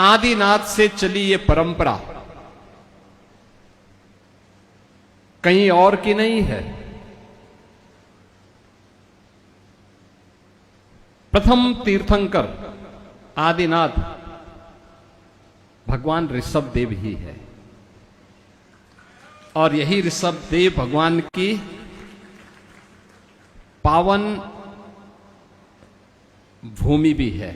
आदिनाथ से चली ये परंपरा कहीं और की नहीं है। प्रथम तीर्थंकर आदिनाथ भगवान ऋषभ देव ही है, और यही ऋषभ देव भगवान की पावन भूमि भी है।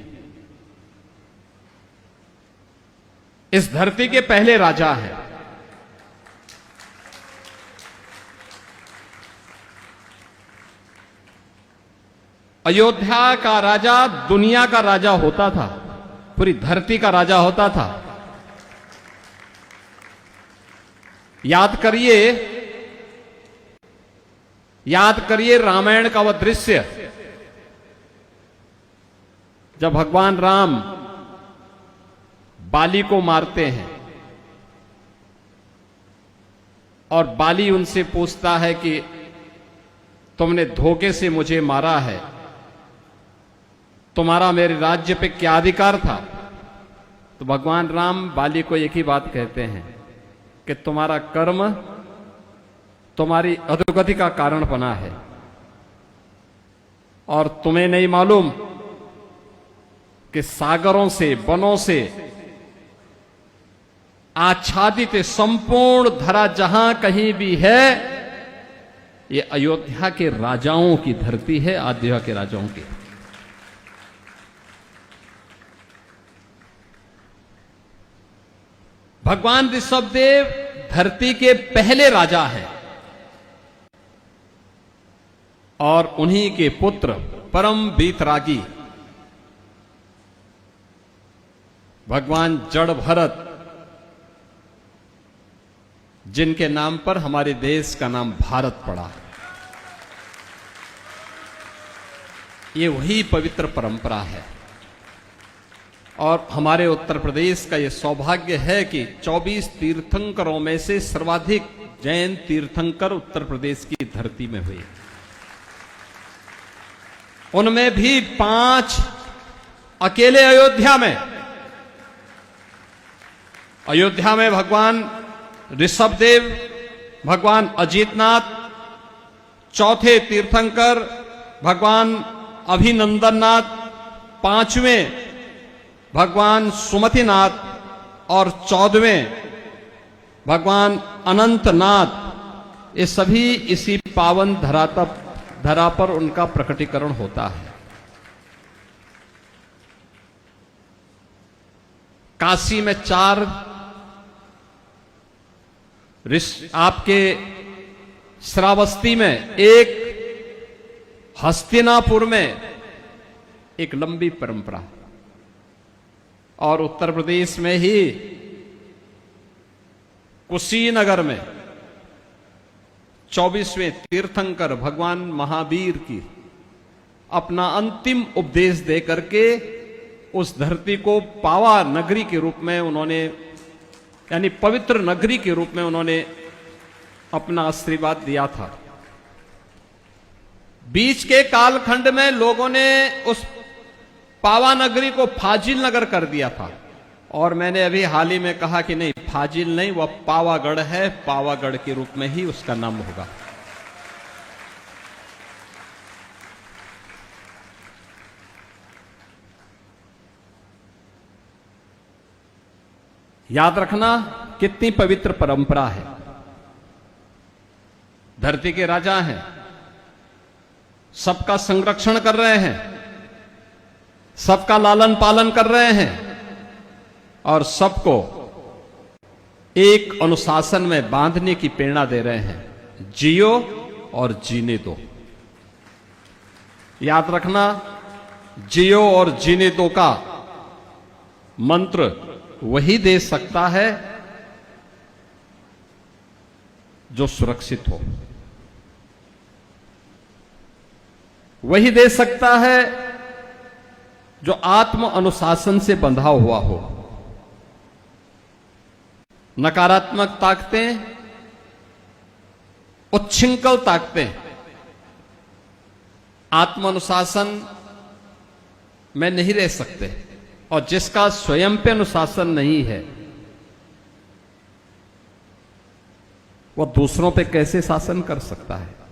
इस धरती के पहले राजा हैं। अयोध्या का राजा दुनिया का राजा होता था, पूरी धरती का राजा होता था। याद करिए रामायण का वह दृश्य जब भगवान राम बाली को मारते हैं और बाली उनसे पूछता है कि तुमने धोखे से मुझे मारा है, तुम्हारा मेरे राज्य पे क्या अधिकार था? तो भगवान राम बाली को एक ही बात कहते हैं कि तुम्हारा कर्म तुम्हारी अधोगति का कारण बना है, और तुम्हें नहीं मालूम कि सागरों से, वनों से आच्छादित संपूर्ण धरा जहां कहीं भी है, ये अयोध्या के राजाओं की धरती है, अयोध्या के राजाओं की। भगवान ऋषभदेव धरती के पहले राजा हैं, और उन्हीं के पुत्र परम वीतरागी भगवान जड़ भरत, जिनके नाम पर हमारे देश का नाम भारत पड़ा, ये वही पवित्र परंपरा है। और हमारे उत्तर प्रदेश का ये सौभाग्य है कि 24 तीर्थंकरों में से सर्वाधिक जैन तीर्थंकर उत्तर प्रदेश की धरती में हुए। उनमें भी 5 अकेले अयोध्या में भगवान ऋषभदेव, भगवान अजितनाथ, चौथे तीर्थंकर भगवान अभिनंदननाथ, 5वें भगवान सुमतिनाथ, और 14वें भगवान अनंतनाथ। ये सभी इसी पावन धरा पर उनका प्रकटीकरण होता है। काशी में 4, आपके श्रावस्ती में 1, हस्तिनापुर में एक लंबी परंपरा, और उत्तर प्रदेश में ही कुशीनगर में 24वें तीर्थंकर भगवान महावीर की अपना अंतिम उपदेश दे करके उस धरती को पावा नगरी के रूप में उन्होंने, यानी पवित्र नगरी के रूप में उन्होंने अपना आशीर्वाद दिया था। बीच के कालखंड में लोगों ने उस पावा नगरी को फाजिल नगर कर दिया था, और मैंने अभी हाल ही में कहा कि नहीं, फाजिल नहीं, वह पावागढ़ है, पावागढ़ के रूप में ही उसका नाम होगा। याद रखना कितनी पवित्र परंपरा है। धरती के राजा हैं, सबका संरक्षण कर रहे हैं, सबका लालन पालन कर रहे हैं, और सबको एक अनुशासन में बांधने की प्रेरणा दे रहे हैं। जियो और जीने दो। याद रखना, जियो और जीने दो का मंत्र वही दे सकता है जो सुरक्षित हो, वही दे सकता है जो आत्म अनुशासन से बंधा हुआ हो। नकारात्मक ताकतें, उच्छृंखल ताकतें आत्म अनुशासन में नहीं रह सकते। और जिसका स्वयं पे अनुशासन नहीं है वह दूसरों पे कैसे शासन कर सकता है?